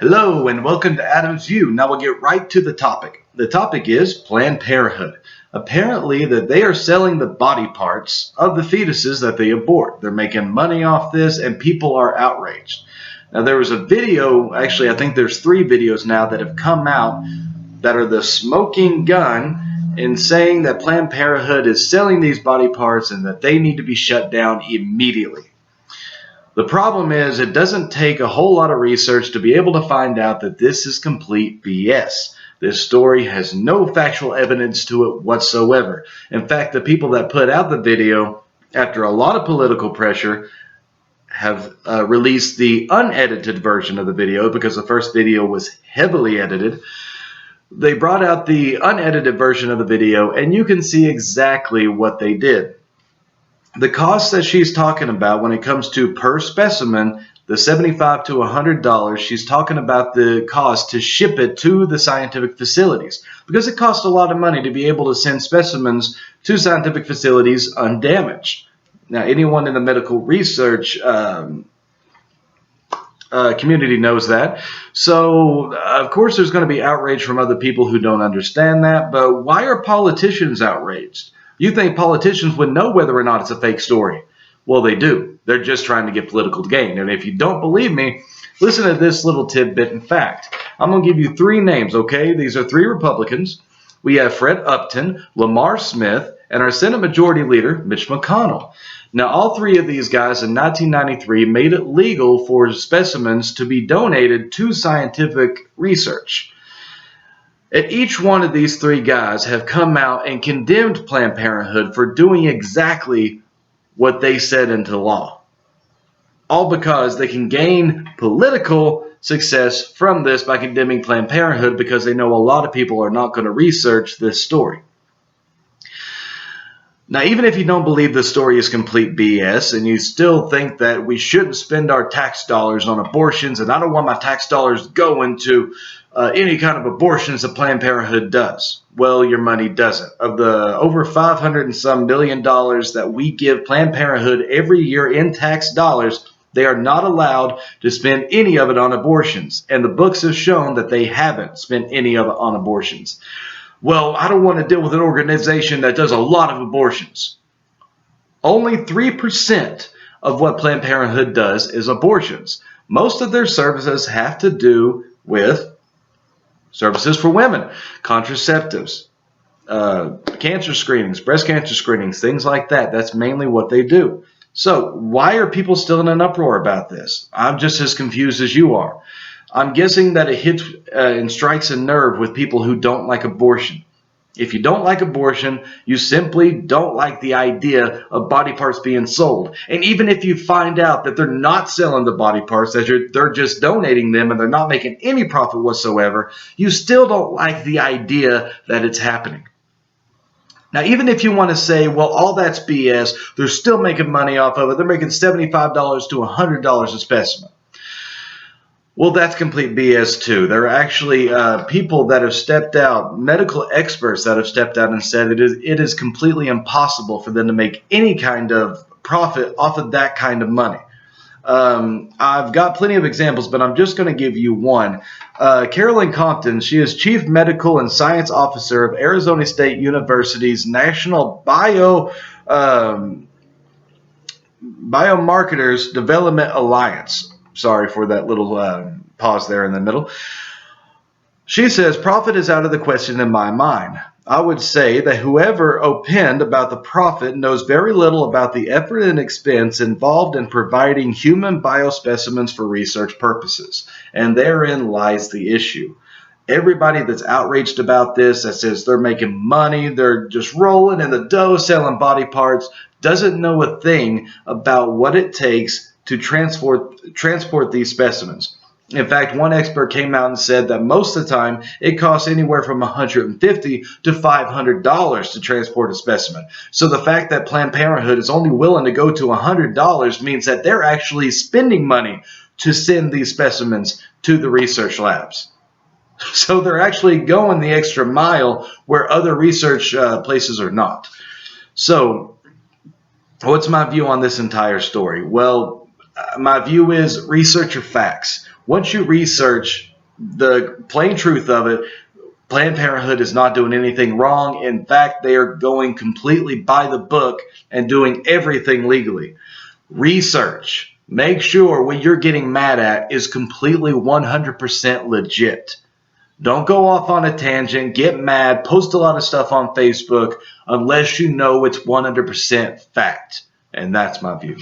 Hello and welcome to Adam's View. Now we'll get right to the topic. The topic is Planned Parenthood. Apparently that they are selling the body parts of the fetuses that they abort. They're making money off this and people are outraged. Now there was a video, actually I think there's 3 videos now that have come out that are the smoking gun in saying that Planned Parenthood is selling these body parts and that they need to be shut down immediately. The problem is it doesn't take a whole lot of research to be able to find out that this is complete BS. This story has no factual evidence to it whatsoever. In fact, the people that put out the video, after a lot of political pressure, have released the unedited version of the video because the first video was heavily edited. They brought out the unedited version of the video and you can see exactly what they did. The cost that she's talking about when it comes to per specimen, the $75 to $100, she's talking about the cost to ship it to the scientific facilities because it costs a lot of money to be able to send specimens to scientific facilities undamaged. Now, anyone in the medical research community knows that. So, of course, there's going to be outrage from other people who don't understand that. But why are politicians outraged? You think politicians would know whether or not it's a fake story. Well, they do. They're just trying to get political gain. And if you don't believe me, listen to this little tidbit in fact. I'm going to give you 3 names, okay? These are 3 Republicans. We have Fred Upton, Lamar Smith, and our Senate Majority Leader, Mitch McConnell. Now, all 3 of these guys in 1993 made it legal for specimens to be donated to scientific research. And each one of these 3 guys have come out and condemned Planned Parenthood for doing exactly what they said into law. All because they can gain political success from this by condemning Planned Parenthood because they know a lot of people are not going to research this story. Now, even if you don't believe the story is complete BS and you still think that we shouldn't spend our tax dollars on abortions, and I don't want my tax dollars going to any kind of abortions that Planned Parenthood does, well, your money doesn't. Of the over $500 and some billion that we give Planned Parenthood every year in tax dollars, they are not allowed to spend any of it on abortions. And the books have shown that they haven't spent any of it on abortions. Well, I don't want to deal with an organization that does a lot of abortions. Only 3% of what Planned Parenthood does is abortions. Most of their services have to do with services for women, contraceptives, cancer screenings, breast cancer screenings, things like that. That's mainly what they do. So why are people still in an uproar about this? I'm just as confused as you are. I'm guessing that it hits and strikes a nerve with people who don't like abortion. If you don't like abortion, you simply don't like the idea of body parts being sold. And even if you find out that they're not selling the body parts, that they're just donating them and they're not making any profit whatsoever, you still don't like the idea that it's happening. Now, even if you want to say, well, all that's BS, they're still making money off of it. They're making $75 to $100 a specimen. Well, that's complete BS too. There are actually people that have stepped out, medical experts that have stepped out and said it is completely impossible for them to make any kind of profit off of that kind of money. I've got plenty of examples, but I'm just going to give you one. Carolyn Compton, she is Chief Medical and Science Officer of Arizona State University's National Biomarketers Development Alliance. Sorry for that little pause there in the middle. She says, profit is out of the question in my mind. I would say that whoever opined about the profit knows very little about the effort and expense involved in providing human biospecimens for research purposes. And therein lies the issue. Everybody that's outraged about this, that says they're making money, they're just rolling in the dough selling body parts, doesn't know a thing about what it takes to transport these specimens. In fact, one expert came out and said that most of the time it costs anywhere from $150 to $500 to transport a specimen. So the fact that Planned Parenthood is only willing to go to $100 means that they're actually spending money to send these specimens to the research labs. So they're actually going the extra mile where other research places are not. So what's my view on this entire story? Well, my view is research your facts. Once you research the plain truth of it, Planned Parenthood is not doing anything wrong. In fact, they are going completely by the book and doing everything legally. Research. Make sure what you're getting mad at is completely 100% legit. Don't go off on a tangent, get mad, post a lot of stuff on Facebook unless you know it's 100% fact. And that's my view.